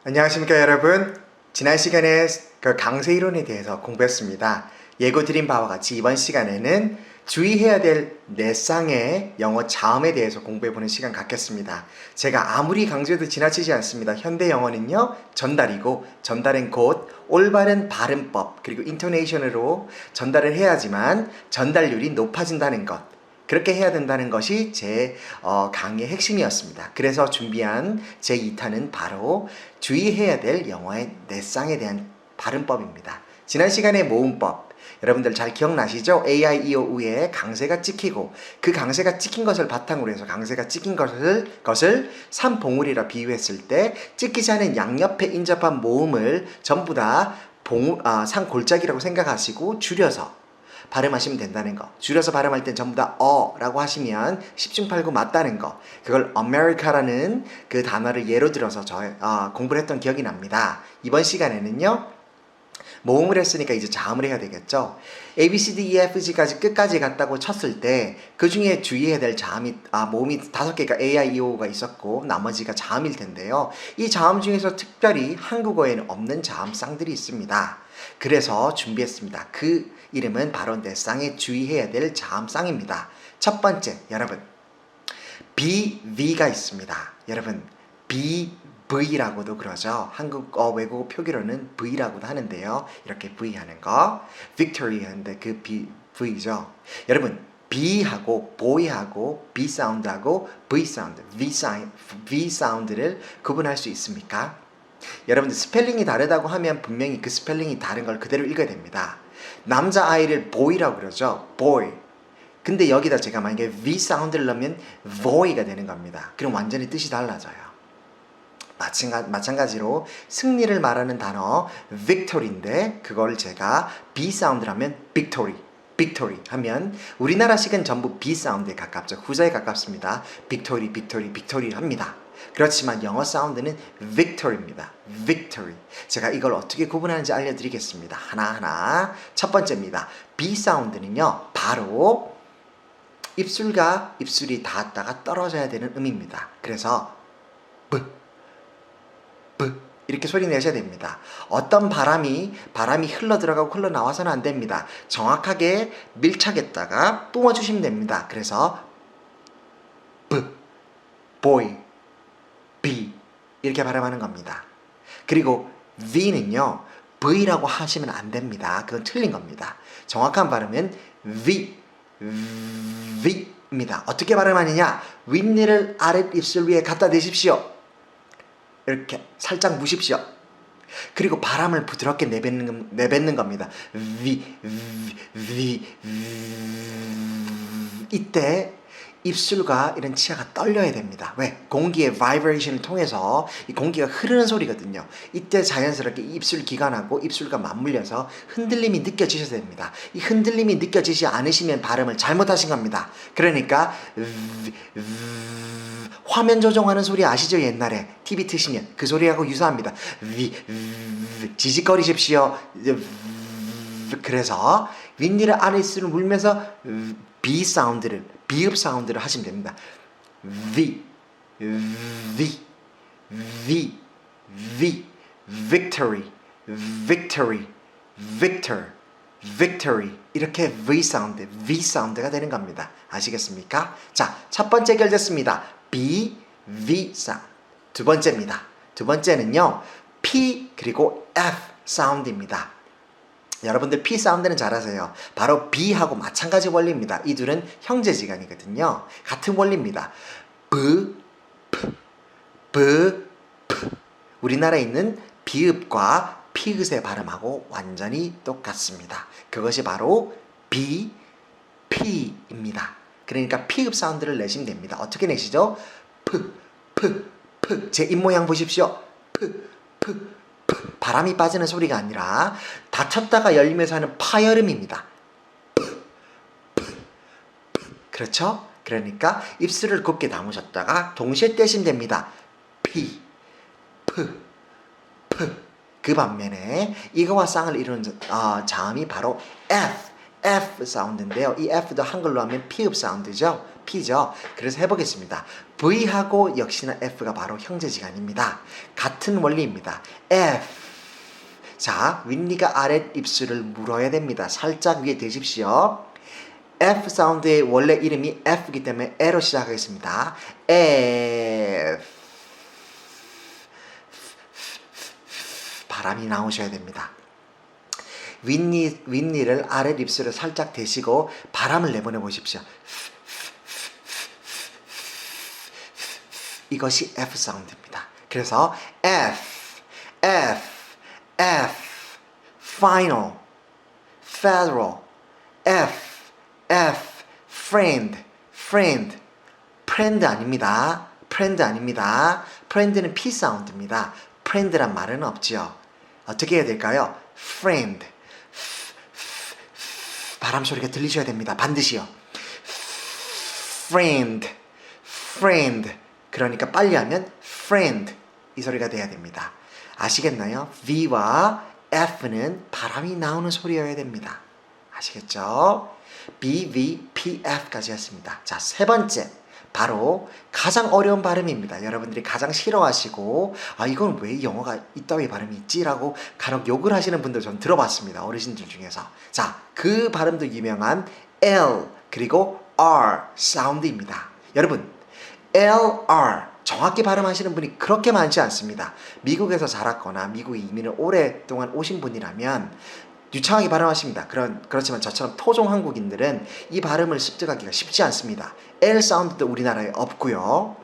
안녕하십니까 여러분. 지난 시간에 그 강세 이론에 대해서 공부했습니다. 예고 드린 바와 같이 이번 시간에는 주의해야 될 네 쌍의 영어 자음에 대해서 공부해보는 시간 갖겠습니다. 제가 아무리 강조해도 지나치지 않습니다. 현대 영어는요 전달이고, 전달은 곧 올바른 발음법 그리고 인토네이션으로 전달을 해야지만 전달률이 높아진다는 것, 그렇게 해야 된다는 것이 제 강의의 핵심이었습니다. 그래서 준비한 제 2탄은 바로 주의해야 될 영어의 네 쌍에 대한 발음법입니다. 지난 시간에 모음법, 여러분들 잘 기억나시죠? A, I, E, O, U에 강세가 찍히고, 그 강세가 찍힌 것을 바탕으로 해서 강세가 찍힌 것을 삼봉울이라 비유했을 때 찍히지 않은 양옆에 인접한 모음을 전부 다 상골짜기라고 생각하시고 줄여서 발음하시면 된다는 거. 줄여서 발음할 땐 전부 다 라고 하시면 10중8구 맞다는 거. 그걸 America라는 그 단어를 예로 들어서 공부를 했던 기억이 납니다. 이번 시간에는요 모음을 했으니까 이제 자음을 해야 되겠죠. A, B, C, D, E, F, G까지 끝까지 갔다고 쳤을 때 그 중에 주의해야 될 모음이 5개가 A, I, E, O가 있었고 나머지가 자음일 텐데요. 이 자음 중에서 특별히 한국어에는 없는 자음 쌍들이 있습니다. 그래서 준비했습니다. 그 이름은 바로 네 쌍에 주의해야 될 자음 쌍입니다. 첫 번째, 여러분 B, V가 있습니다. 여러분 B, V라고도 그러죠. 한국어 외국어 표기로는 V라고도 하는데요. 이렇게 V 하는 거 Victory 하는데 그 V죠. 여러분 B하고 boy하고 B 사운드하고 V 사운드, V 사운드를 구분할 수 있습니까? 여러분들 스펠링이 다르다고 하면 분명히 그 스펠링이 다른 걸 그대로 읽어야 됩니다. 남자아이를 boy라고 그러죠. boy. 근데 여기다 제가 만약에 V 사운드를 넣으면 boy가 되는 겁니다. 그럼 완전히 뜻이 달라져요. 마찬가지로 승리를 말하는 단어 victory인데 그걸 제가 B 사운드라면 victory 하면 우리나라식은 전부 B 사운드에 가깝죠. 후자에 가깝습니다. victory 합니다. 그렇지만 영어 사운드는 victory입니다. victory. 제가 이걸 어떻게 구분하는지 알려드리겠습니다. 하나하나. 첫 번째입니다. B 사운드는요 바로 입술과 입술이 닿았다가 떨어져야 되는 음입니다. 그래서 이렇게 소리 내셔야 됩니다. 어떤 바람이 흘러 들어가고 흘러 나와서는 안 됩니다. 정확하게 밀착했다가 뿜어주시면 됩니다. 그래서 boy, B 이렇게 발음하는 겁니다. 그리고 V는요 V라고 하시면 안 됩니다. 그건 틀린 겁니다. 정확한 발음은 V입니다. 어떻게 발음하느냐? 윗니를 아랫입술 위에 갖다 대십시오. 이렇게 살짝 무십시오. 그리고 바람을 부드럽게 내뱉는 겁니다. 이때 입술과 이런 치아가 떨려야 됩니다. 왜? 공기의 바이브레이션을 통해서 이 공기가 흐르는 소리거든요. 이때 자연스럽게 입술 기관하고 입술과 맞물려서 흔들림이 느껴지셔야 됩니다. 이 흔들림이 느껴지지 않으시면 발음을 잘못하신 겁니다. 그러니까 화면 조정하는 소리 아시죠? 옛날에 TV 트시면 그 소리하고 유사합니다. 지직거리십시오. 그래서 윗니를 아랫입술을 물면서 B 사운드를, 비읍 사운드를 하시면 됩니다. victory, victory 이렇게 V 사운드가 되는 겁니다. 아시겠습니까? 자, 첫 번째 해결됐습니다. B, V 사운드. 두 번째입니다. 두 번째는요 P 그리고 F 사운드입니다. 여러분들 P 사운드는 잘 아세요. 바로 B하고 마찬가지 원리입니다. 이 둘은 형제지간이거든요. 같은 원리입니다. 우리나라에 있는 비읍과 피읍의 발음하고 완전히 똑같습니다. 그것이 바로 B, P입니다. 그러니까 피읍 사운드를 내시면 됩니다. 어떻게 내시죠? 제 입모양 보십시오. 바람이 빠지는 소리가 아니라 닫혔다가 열리면서 하는 파열음입니다. 그렇죠? 그러니까 입술을 곱게 다무셨다가 동시에 떼시면 됩니다. 그 반면에 이거와 쌍을 이루는 자음이 바로 F 사운드인데요. 이 F도 한글로 하면 피읍 사운드죠. P죠. 그래서 해보겠습니다. V하고 역시나 F가 바로 형제지간입니다. 같은 원리입니다. F. 자, 윗니가 아랫 입술을 물어야 됩니다. 살짝 위에 대십시오. F 사운드의 원래 이름이 F이기 때문에 E로 시작하겠습니다. F. 바람이 나오셔야 됩니다. 윗니를 아랫 입술을 살짝 대시고 바람을 내보내 보십시오. 이것이 F 사운드입니다. 그래서 F, F, F, final, federal, F, F, friend, friend, friend 아닙니다. friend 아닙니다. friend는 P 사운드입니다. friend란 말은 없지요. 어떻게 해야 될까요? friend, 바람 소리가 들리셔야 됩니다. 반드시요. friend, friend. 그러니까 빨리 하면 friend 이 소리가 돼야 됩니다. 아시겠나요? V와 F는 바람이 나오는 소리여야 됩니다. 아시겠죠? B, V, P, F까지 했습니다. 자, 세 번째 바로 가장 어려운 발음입니다. 여러분들이 가장 싫어하시고 이건 왜 영어가 이따위 발음이 있지? 라고 간혹 욕을 하시는 분들 전 들어봤습니다. 어르신들 중에서. 자, 그 발음도 유명한 L 그리고 R 사운드입니다. 여러분 LR 정확히 발음하시는 분이 그렇게 많지 않습니다. 미국에서 자랐거나 미국에 이민을 오랫동안 오신 분이라면 유창하게 발음하십니다. 그렇지만 저처럼 토종 한국인들은 이 발음을 습득하기가 쉽지 않습니다. L 사운드도 우리나라에 없고요.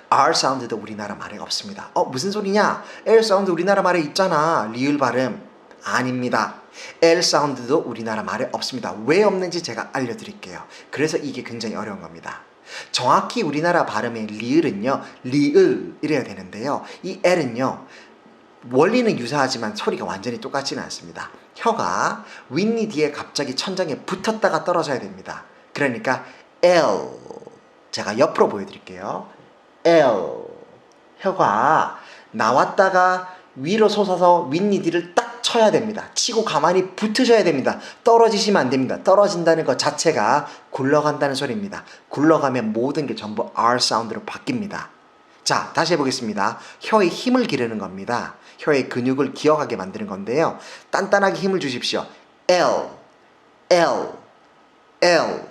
R 사운드도 우리나라 말에 없습니다. 무슨 소리냐? L 사운드 우리나라 말에 있잖아. 리을 발음. 아닙니다. L 사운드도 우리나라 말에 없습니다. 왜 없는지 제가 알려드릴게요. 그래서 이게 굉장히 어려운 겁니다. 정확히 우리나라 발음의 리을은요, 리을 이래야 되는데요. 이 L은요, 원리는 유사하지만 소리가 완전히 똑같지는 않습니다. 혀가 윗니 뒤에 갑자기 천장에 붙었다가 떨어져야 됩니다. 그러니까 L. 제가 옆으로 보여드릴게요. L. 혀가 나왔다가 위로 솟아서 윗니 뒤를 딱 쳐야 됩니다. 치고 가만히 붙으셔야 됩니다. 떨어지시면 안 됩니다. 떨어진다는 것 자체가 굴러간다는 소리입니다. 굴러가면 모든 게 전부 R 사운드로 바뀝니다. 자, 다시 해보겠습니다. 혀에 힘을 기르는 겁니다. 혀의 근육을 기억하게 만드는 건데요. 단단하게 힘을 주십시오. L, L, L.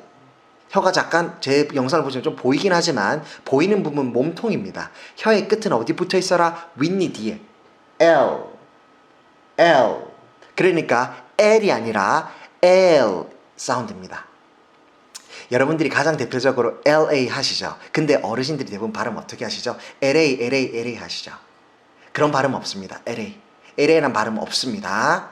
혀가 잠깐 제 영상을 보시면 좀 보이긴 하지만 보이는 부분 몸통입니다. 혀의 끝은 어디 붙어 있어라? 윗니 뒤에. L, L. 그러니까 L이 아니라 L 사운드입니다. 여러분들이 가장 대표적으로 LA 하시죠. 근데 어르신들이 대부분 발음 어떻게 하시죠? LA, LA, LA 하시죠. 그런 발음 없습니다. LA. LA라는 발음 없습니다.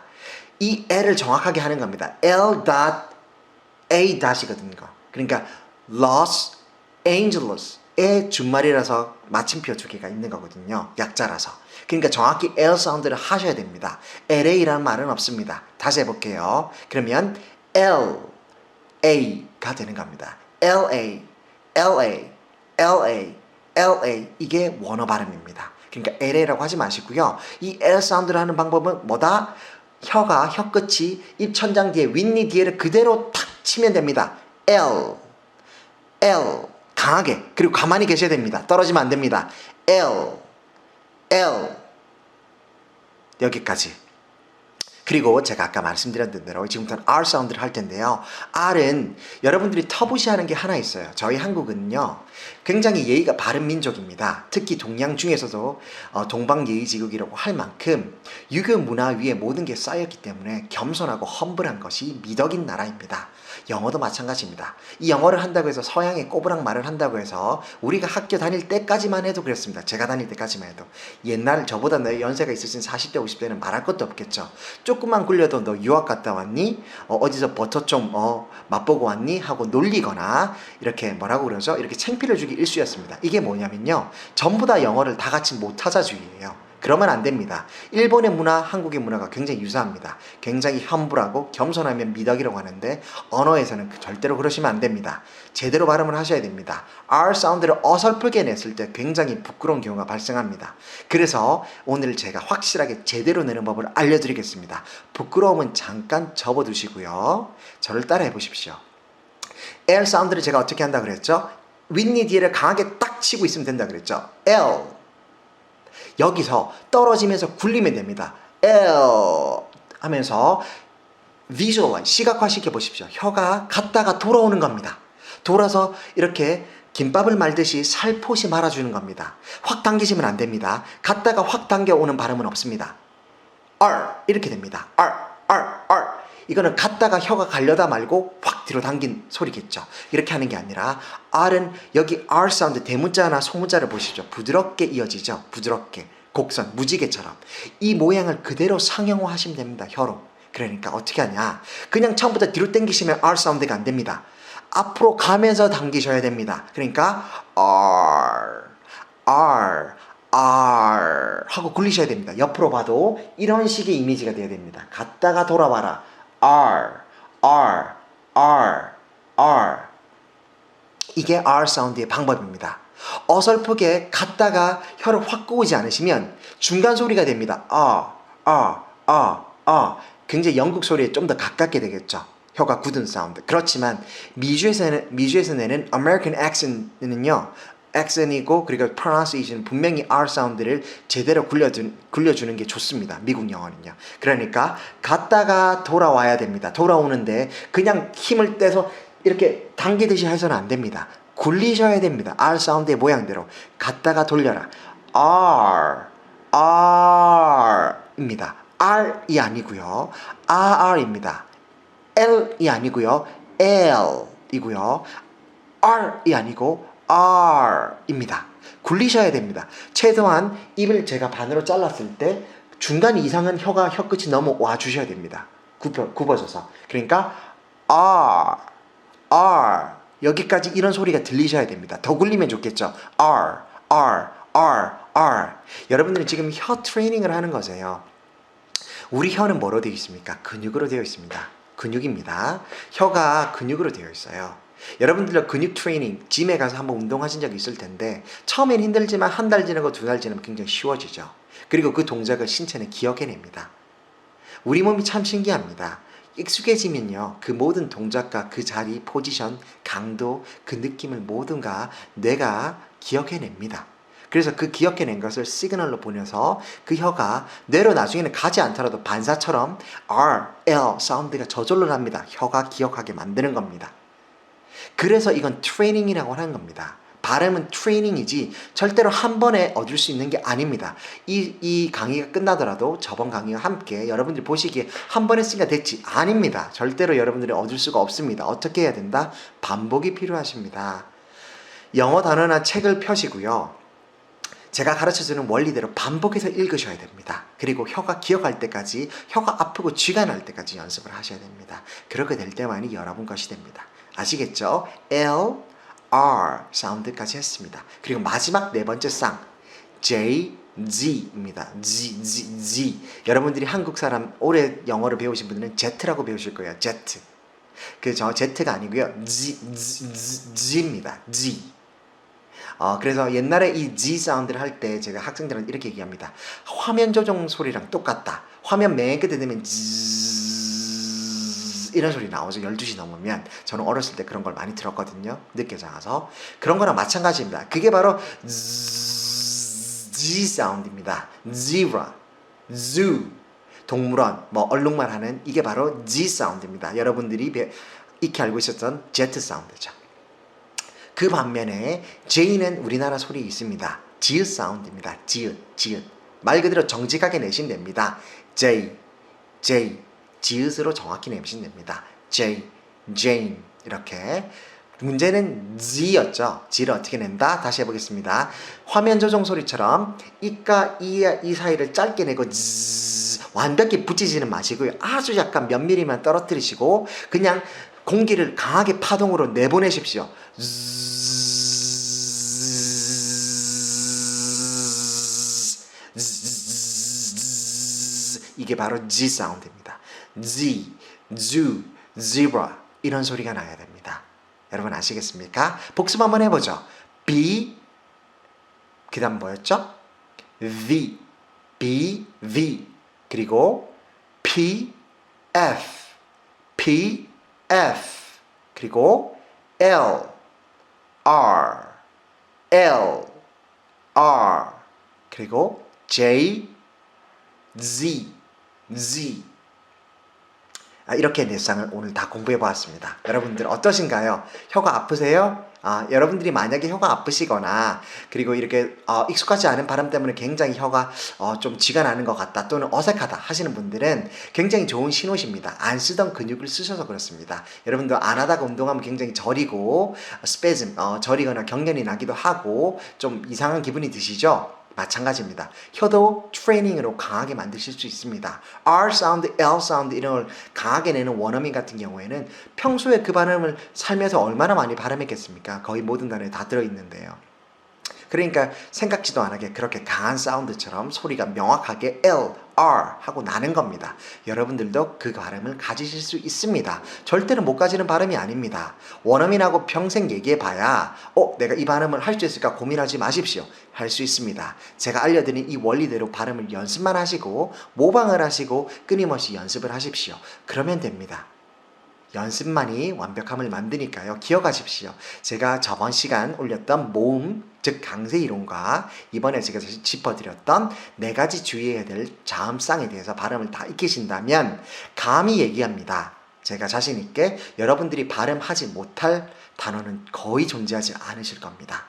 이 L을 정확하게 하는 겁니다. L.A.이거든요. 그러니까 Los Angeles의 준말이라서 마침표 두 개가 있는 거거든요. 약자라서. 그러니까 정확히 L 사운드를 하셔야 됩니다. LA라는 말은 없습니다. 다시 해볼게요. 그러면 LA가 되는 겁니다. LA, LA, LA, LA. 이게 원어 발음입니다. 그러니까 LA라고 하지 마시고요. 이 L 사운드를 하는 방법은 뭐다? 혀 끝이 입 천장 뒤에 윗니 뒤에를 그대로 탁 치면 됩니다. L, L. 강하게. 그리고 가만히 계셔야 됩니다. 떨어지면 안 됩니다. L, L. 여기까지. 그리고 제가 아까 말씀드렸던 대로 지금부터는 R 사운드를 할 텐데요. R은 여러분들이 터부시하는 게 하나 있어요. 저희 한국은요, 굉장히 예의가 바른 민족입니다. 특히 동양 중에서도 동방예의지국이라고 할 만큼 유교 문화 위에 모든 게 쌓였기 때문에 겸손하고 험블한 것이 미덕인 나라입니다. 영어도 마찬가지입니다. 이 영어를 한다고 해서 서양의 꼬부랑 말을 한다고 해서 우리가 학교 다닐 때까지만 해도 그랬습니다. 제가 다닐 때까지만 해도. 옛날 저보다 연세가 있으신 40대 50대는 말할 것도 없겠죠. 조금만 굴려도 너 유학 갔다 왔니? 어디서 버터 좀 맛보고 왔니? 하고 놀리거나 이렇게 뭐라고 그러죠? 이렇게 창피를 주기 일쑤였습니다. 이게 뭐냐면요, 전부 다 영어를 다 같이 못하자주의예요. 그러면 안 됩니다. 일본의 문화, 한국의 문화가 굉장히 유사합니다. 굉장히 험불하고 겸손하면 미덕이라고 하는데 언어에서는 절대로 그러시면 안 됩니다. 제대로 발음을 하셔야 됩니다. R 사운드를 어설프게 냈을 때 굉장히 부끄러운 경우가 발생합니다. 그래서 오늘 제가 확실하게 제대로 내는 법을 알려드리겠습니다. 부끄러움은 잠깐 접어두시고요. 저를 따라해 보십시오. L 사운드를 제가 어떻게 한다고 그랬죠? 윗니 뒤에를 강하게 딱 치고 있으면 된다 그랬죠. L. 여기서 떨어지면서 굴리면 됩니다. L 하면서 visualize, 시각화시켜 보십시오. 혀가 갔다가 돌아오는 겁니다. 돌아서 이렇게 김밥을 말듯이 살포시 말아주는 겁니다. 확 당기시면 안 됩니다. 갔다가 확 당겨오는 발음은 없습니다. R 이렇게 됩니다. R, R, R. 이거는 갔다가 혀가 가려다 말고 확 뒤로 당긴 소리겠죠. 이렇게 하는 게 아니라 R은 여기 R 사운드 대문자나 소문자를 보시죠. 부드럽게 이어지죠. 부드럽게 곡선 무지개처럼 이 모양을 그대로 상형화 하시면 됩니다. 혀로. 그러니까 어떻게 하냐. 그냥 처음부터 뒤로 당기시면 R 사운드가 안 됩니다. 앞으로 가면서 당기셔야 됩니다. 그러니까 R, R, R 하고 굴리셔야 됩니다. 옆으로 봐도 이런 식의 이미지가 돼야 됩니다. 갔다가 돌아와라. R, R, R, R. 이게 R 사운드의 방법입니다. 어설프게 갔다가 혀를 확 꼬우지 않으시면 중간 소리가 됩니다. 굉장히 영국 소리에 좀 더 가깝게 되겠죠. 혀가 굳은 사운드. 그렇지만 미주에서 내는 American accent는요. accent이고 그리고 pronunciation 분명히 R 사운드를 제대로 굴려주는 게 좋습니다. 미국 영어는요. 그러니까 갔다가 돌아와야 됩니다. 돌아오는데 그냥 힘을 떼서 이렇게 당기듯이 해서는 안 됩니다. 굴리셔야 됩니다. R 사운드의 모양대로 갔다가 돌려라. R, R입니다. R이 아니고요. RR입니다. L이 아니고요. L이고요. R이 아니고 R입니다. 굴리셔야 됩니다. 최소한 입을 제가 반으로 잘랐을 때 중간 이상은 혀끝이 넘어와 주셔야 됩니다. 굽어져서. 그러니까 R, R 여기까지 이런 소리가 들리셔야 됩니다. 더 굴리면 좋겠죠. R, R, R, R. 여러분들은 지금 혀 트레이닝을 하는 거세요. 우리 혀는 뭐로 되어 있습니까? 근육으로 되어 있습니다. 근육입니다. 혀가 근육으로 되어 있어요. 여러분들도 근육 트레이닝, 짐에 가서 한번 운동하신 적이 있을 텐데 처음엔 힘들지만 한 달 지나고 두 달 지나면 굉장히 쉬워지죠. 그리고 그 동작을 신체는 기억해냅니다. 우리 몸이 참 신기합니다. 익숙해지면요. 그 모든 동작과 그 자리, 포지션, 강도, 그 느낌을 모두가 뇌가 기억해냅니다. 그래서 그 기억해낸 것을 시그널로 보내서 그 혀가 뇌로 나중에는 가지 않더라도 반사처럼 R, L 사운드가 저절로 납니다. 혀가 기억하게 만드는 겁니다. 그래서 이건 트레이닝이라고 하는 겁니다. 발음은 트레이닝이지 절대로 한 번에 얻을 수 있는 게 아닙니다. 이 강의가 끝나더라도 저번 강의와 함께 여러분들이 보시기에 한 번 했으니까 됐지. 아닙니다. 절대로 여러분들이 얻을 수가 없습니다. 어떻게 해야 된다? 반복이 필요하십니다. 영어 단어나 책을 펴시고요. 제가 가르쳐주는 원리대로 반복해서 읽으셔야 됩니다. 그리고 혀가 기억할 때까지, 혀가 아프고 쥐가 날 때까지 연습을 하셔야 됩니다. 그렇게 될 때만이 여러분 것이 됩니다. 아시겠죠? L, R 사운드까지 했습니다. 그리고 마지막 네 번째 쌍 J, Z입니다. Z. 여러분들이 한국 사람 오래 영어를 배우신 분들은 Z라고 배우실 거예요. Z. 그저 Z가 아니고요. Z입니다. Z. 그래서 옛날에 이 Z 사운드를 할 때 제가 학생들한테 이렇게 얘기합니다. 화면 조정 소리랑 똑같다. 화면 맨 끝에 되면 이런 소리 나오죠. 12시 넘으면. 저는 어렸을 때 그런 걸 많이 들었거든요. 늦게 자서. 그런 거랑 마찬가지입니다. 그게 바로 Z 사운드입니다. Zebra, Zoo, 동물원, 얼룩말 하는 이게 바로 Z 사운드입니다. 여러분들이 익히 알고 있었던 Z 사운드죠. 그 반면에 J는 우리나라 소리 있습니다. 지읒 사운드입니다. 지읒. 말 그대로 정직하게 내시면 됩니다. J. 지읒으로 정확히 내시면 됩니다. Jane 이렇게. 문제는 Z였죠. Z를 어떻게 낸다? 다시 해보겠습니다. 화면 조정 소리처럼 이과 이 사이를 짧게 내고 완벽히 붙이지는 마시고요. 아주 약간 몇 미리만 떨어뜨리시고 그냥 공기를 강하게 파동으로 내보내십시오. 이게 바로 Z 사운드입니다. Z, Zoo, Zebra 이런 소리가 나야 됩니다. 여러분 아시겠습니까? 복습 한번 해보죠. B 그 다음 뭐였죠? V 그리고 P, F 그리고 L R, L, R, 그리고 J, Z, Z. 이렇게 넷상을 오늘 다 공부해 보았습니다. 여러분들 어떠신가요? 혀가 아프세요? 여러분들이 만약에 혀가 아프시거나 그리고 이렇게 익숙하지 않은 발음 때문에 굉장히 혀가 좀 쥐가 나는 것 같다 또는 어색하다 하시는 분들은 굉장히 좋은 신호십니다. 안 쓰던 근육을 쓰셔서 그렇습니다. 여러분들 안 하다가 운동하면 굉장히 저리고 스페즘, 저리거나 경련이 나기도 하고 좀 이상한 기분이 드시죠? 마찬가지입니다. 혀도 트레이닝으로 강하게 만드실 수 있습니다. R 사운드, L 사운드 이런 걸 강하게 내는 원어민 같은 경우에는 평소에 그 발음을 살면서 얼마나 많이 발음했겠습니까? 거의 모든 단어에 다 들어있는데요. 그러니까 생각지도 않게 그렇게 강한 사운드처럼 소리가 명확하게 L, R 하고 나는 겁니다. 여러분들도 그 발음을 가지실 수 있습니다. 절대로 못 가지는 발음이 아닙니다. 원어민하고 평생 얘기해봐야 내가 이 발음을 할 수 있을까 고민하지 마십시오. 할 수 있습니다. 제가 알려드린 이 원리대로 발음을 연습만 하시고 모방을 하시고 끊임없이 연습을 하십시오. 그러면 됩니다. 연습만이 완벽함을 만드니까요. 기억하십시오. 제가 저번 시간 올렸던 모음, 즉 강세 이론과 이번에 제가 다시 짚어드렸던 4가지 주의해야 될 자음쌍에 대해서 발음을 다 익히신다면 감히 얘기합니다. 제가 자신 있게 여러분들이 발음하지 못할 단어는 거의 존재하지 않으실 겁니다.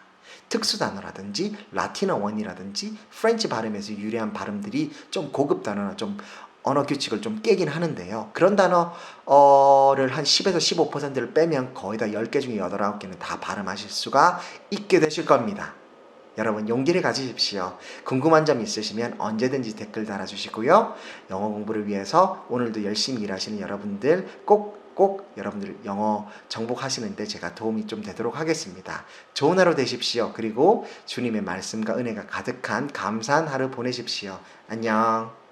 특수 단어라든지 라틴어 원이라든지 프렌치 발음에서 유래한 발음들이 좀 고급 단어나 좀 언어 규칙을 좀 깨긴 하는데요. 그런 단어를 한 10에서 15%를 빼면 거의 다 10개 중에 8, 9개는 다 발음하실 수가 있게 되실 겁니다. 여러분 용기를 가지십시오. 궁금한 점 있으시면 언제든지 댓글 달아주시고요. 영어 공부를 위해서 오늘도 열심히 일하시는 여러분들 꼭 여러분들 영어 정복하시는데 제가 도움이 좀 되도록 하겠습니다. 좋은 하루 되십시오. 그리고 주님의 말씀과 은혜가 가득한 감사한 하루 보내십시오. 안녕.